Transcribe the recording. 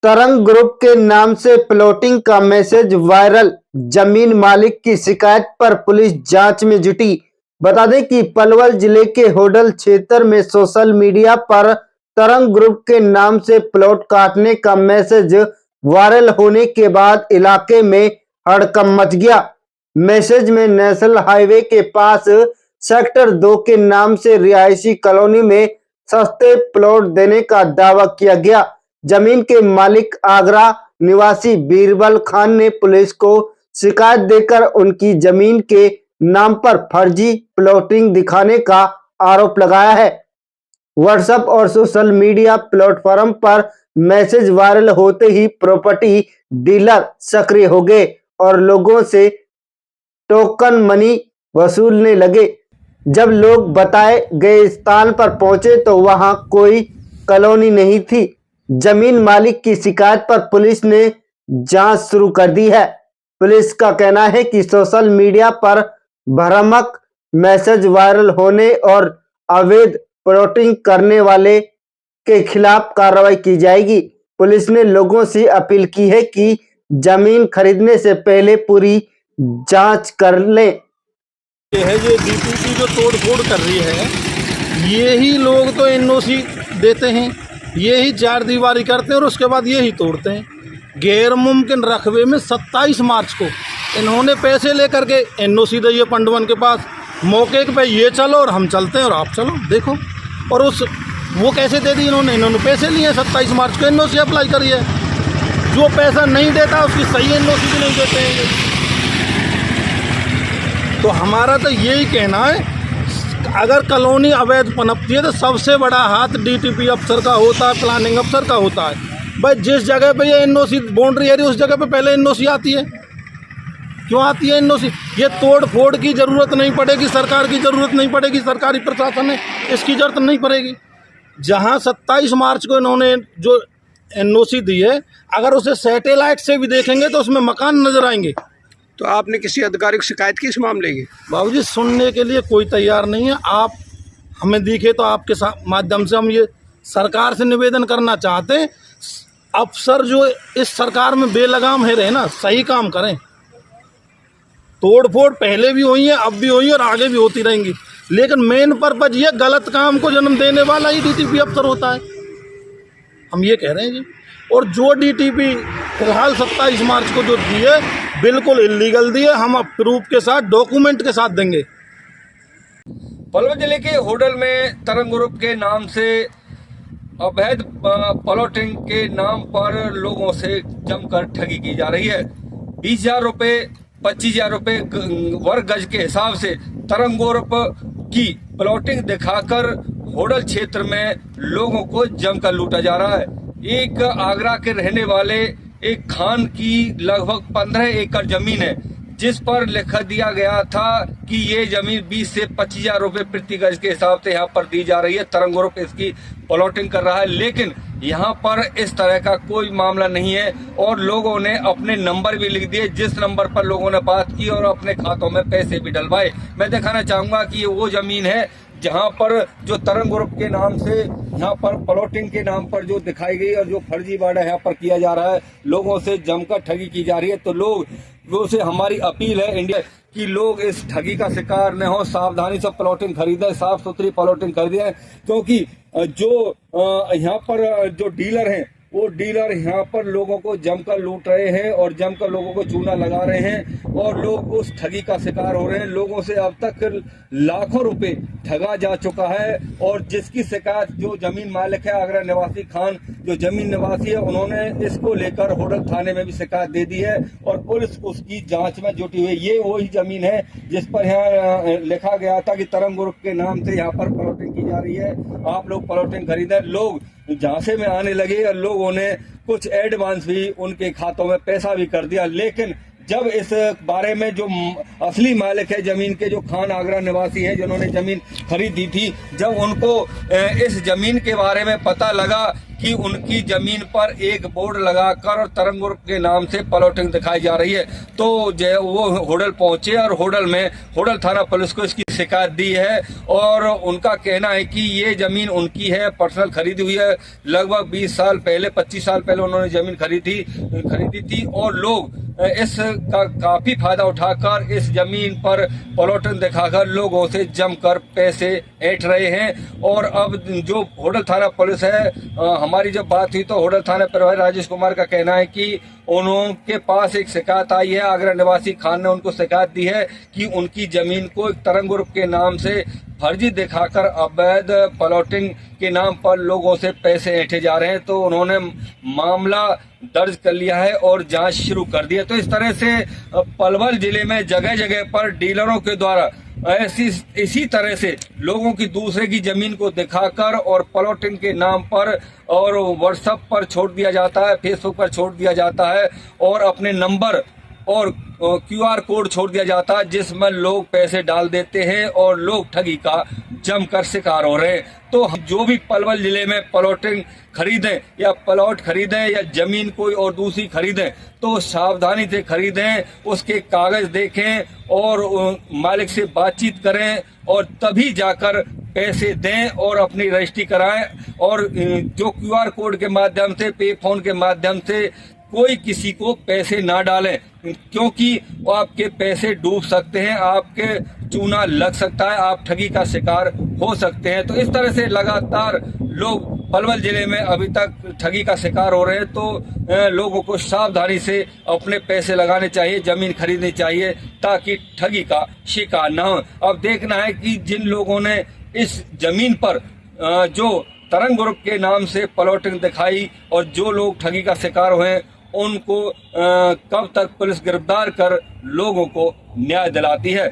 तरंग ग्रुप के नाम से प्लॉटिंग का मैसेज वायरल, जमीन मालिक की शिकायत पर पुलिस जांच में जुटी। बता दें कि पलवल जिले के होडल क्षेत्र में सोशल मीडिया पर तरंग ग्रुप के नाम से प्लॉट काटने का मैसेज वायरल होने के बाद इलाके में हड़कंप मच गया। मैसेज में नेशनल हाईवे के पास सेक्टर 2 के नाम से रिहायशी कॉलोनी में सस्ते प्लॉट देने का दावा किया गया। जमीन के मालिक आगरा निवासी बीरबल खान ने पुलिस को शिकायत देकर उनकी जमीन के नाम पर फर्जी प्लॉटिंग दिखाने का आरोप लगाया है। व्हाट्सएप और सोशल मीडिया प्लेटफॉर्म पर मैसेज वायरल होते ही प्रॉपर्टी डीलर सक्रिय हो गए और लोगों से टोकन मनी वसूलने लगे। जब लोग बताए गए स्थान पर पहुंचे तो वहां कोई कॉलोनी नहीं थी। जमीन मालिक की शिकायत पर पुलिस ने जांच शुरू कर दी है। पुलिस का कहना है कि सोशल मीडिया पर भ्रामक मैसेज वायरल होने और अवैध प्लॉटिंग करने वाले के खिलाफ कार्रवाई की जाएगी। पुलिस ने लोगों से अपील की है कि जमीन खरीदने से पहले पूरी जांच कर लें। ये है ये डीटीपी जो तोड़ फोड़ कर रही है, यही लोग तो एनओसी देते हैं, यही चार दीवारी करते हैं और उसके बाद यही तोड़ते हैं। गैर मुमकिन रकबे में 27 मार्च को इन्होंने पैसे लेकर के एनओसी दी है पंडवन के पास, मौके पे ये चलो और हम चलते हैं और आप चलो देखो। और उस वो कैसे दे दी इन्होंने पैसे लिए 27 मार्च को एनओसी अप्लाई करी है। जो पैसा नहीं देता उसकी सही एनओसी भी नहीं देते हैं ये। तो हमारा तो यही कहना है, अगर कॉलोनी अवैध पनपती है तो सबसे बड़ा हाथ डीटीपी अफसर का होता है, प्लानिंग अफसर का होता है। भाई जिस जगह पे ये एनओसी बाउंड्री एरिया उस जगह पे पहले एनओसी आती है। क्यों आती है एनओसी? ये तोड़ फोड़ की ज़रूरत नहीं पड़ेगी, सरकार की ज़रूरत नहीं पड़ेगी, सरकारी प्रशासन है इसकी ज़रूरत नहीं पड़ेगी। जहाँ 27 मार्च को इन्होंने जो एनओसी दी है, अगर उसे सैटेलाइट से भी देखेंगे तो उसमें मकान नज़र आएंगे। तो आपने किसी अधिकारी को शिकायत की इस मामले की? बाबूजी सुनने के लिए कोई तैयार नहीं है। आप हमें दिखे तो आपके माध्यम से हम ये सरकार से निवेदन करना चाहते हैं, अफसर जो इस सरकार में बेलगाम है रहे ना, सही काम करें। तोड़ फोड़ पहले भी हुई है, अब भी हुई है और आगे भी होती रहेंगी, लेकिन मेन पर्पज ये गलत काम को जन्म देने वाला ही डीटीपी अफसर होता है। हम ये कह रहे हैं जी। और जो डीटीपी फिलहाल 27 मार्च को जो दिए बिल्कुल इलीगल दिए, हम प्रूफ के साथ डॉक्यूमेंट के साथ देंगे। पलवल जिले के होडल में तरंग ग्रुप के नाम से अवैध प्लॉटिंग के नाम पर लोगों से जमकर ठगी की जा रही है। 20,000 रुपये 25,000 रुपये वर्ग गज के हिसाब से तरंग ग्रुप की प्लॉटिंग दिखाकर होडल क्षेत्र में लोगों को जमकर लूटा जा रहा है। एक आगरा के रहने वाले एक खान की लगभग 15 एकड़ जमीन है, जिस पर लिखा दिया गया था कि ये जमीन 20 से 25,000 रुपये प्रति गज के हिसाब से यहाँ पर दी जा रही है। तरंग ग्रुप इसकी प्लॉटिंग कर रहा है, लेकिन यहाँ पर इस तरह का कोई मामला नहीं है और लोगों ने अपने नंबर भी लिख दिए, जिस नंबर पर लोगों ने बात की और अपने खातों में पैसे भी डलवाए। मैं दिखाना चाहूंगा कि ये वो जमीन है जहां पर जो तरंग ग्रुप के नाम से यहाँ पर प्लॉटिंग के नाम पर जो दिखाई गई और जो फर्जीवाड़ा यहाँ पर किया जा रहा है, लोगों से जमकर ठगी की जा रही है। तो लोगों से हमारी अपील है इंडिया कि लोग इस ठगी का शिकार न हो, सावधानी से प्लॉटिंग खरीदें, साफ सुथरी प्लॉटिंग खरीदें, क्योंकि जो यहाँ पर जो डीलर हैं वो डीलर यहाँ पर लोगों को जमकर लूट रहे हैं और जमकर लोगों को चूना लगा रहे हैं और लोग उस ठगी का शिकार हो रहे हैं। लोगों से अब तक लाखों रुपए ठगा जा चुका है और जिसकी शिकायत जो जमीन मालिक है आगरा निवासी खान जो जमीन निवासी है, उन्होंने इसको लेकर होडल थाने में भी शिकायत दे दी है और पुलिस उसकी जांच में जुटी हुई है। ये वही जमीन है जिस पर यहाँ लिखा गया था कि तरंग ग्रुप के नाम से यहाँ पर प्लॉटिंग की जा रही है, आप लोग प्लॉटिंग खरीदें। लोग झांसे में आने लगे और लोगों ने कुछ एडवांस भी उनके खातों में पैसा भी कर दिया, लेकिन जब इस बारे में जो असली मालिक है जमीन के, जो खान आगरा निवासी हैं जिन्होंने जमीन खरीदी थी, जब उनको इस जमीन के बारे में पता लगा कि उनकी जमीन पर एक बोर्ड लगाकर तरंग ग्रुप के नाम से प्लॉटिंग दिखाई जा रही है, तो जो वो होडल पहुंचे और होडल थाना पुलिस को इसकी शिकायत दी है और उनका कहना है कि ये जमीन उनकी है, पर्सनल खरीदी हुई है। लगभग 20 साल पहले, 25 साल पहले उन्होंने जमीन खरीदी थी और लोग इसका काफी फायदा उठाकर इस जमीन पर प्लॉटिंग दिखाकर लोगों से जमकर पैसे ऐंठ रहे हैं। और अब जो होडल थाना पुलिस है, हमारी जब बात हुई तो होडल थाना प्रभारी राजेश कुमार का कहना है कि उनके पास एक शिकायत आई है। आगरा निवासी खान ने उनको शिकायत दी है कि उनकी जमीन को एक तरंग ग्रुप के नाम से फर्जी दिखाकर अवैध प्लॉटिंग के नाम पर लोगों से पैसे ऐंठे जा रहे हैं। तो उन्होंने मामला दर्ज कर लिया है और जांच शुरू कर दी है। तो इस तरह से पलवल जिले में जगह जगह पर डीलरों के द्वारा इसी तरह से लोगों की दूसरे की जमीन को दिखाकर और प्लॉटिंग के नाम पर और व्हाट्सएप पर छोड़ दिया जाता है, फेसबुक पर छोड़ दिया जाता है और अपने नंबर और QR कोड छोड़ दिया जाता है, जिसमें लोग पैसे डाल देते हैं और लोग ठगी का जमकर शिकार हो रहे हैं। तो जो भी पलवल जिले में प्लॉटिंग खरीदें या प्लॉट खरीदें या जमीन कोई और दूसरी खरीदें तो सावधानी से खरीदें, उसके कागज देखें और मालिक से बातचीत करें और तभी जाकर पैसे दें और अपनी रजिस्ट्री कराएं। और जो QR कोड के माध्यम से, पे फोन के माध्यम से कोई किसी को पैसे ना डालें, क्योंकि वो आपके पैसे डूब सकते हैं, आपके चूना लग सकता है, आप ठगी का शिकार हो सकते हैं। तो इस तरह से लगातार लोग पलवल जिले में अभी तक ठगी का शिकार हो रहे हैं। तो लोगों को सावधानी से अपने पैसे लगाने चाहिए, जमीन खरीदनी चाहिए ताकि ठगी का शिकार ना हो। अब देखना है कि जिन लोगों ने इस जमीन पर जो तरंग ग्रुप के नाम से प्लॉटिंग दिखाई और जो लोग ठगी का शिकार हुए उनको कब तक पुलिस गिरफ्तार कर लोगों को न्याय दिलाती है।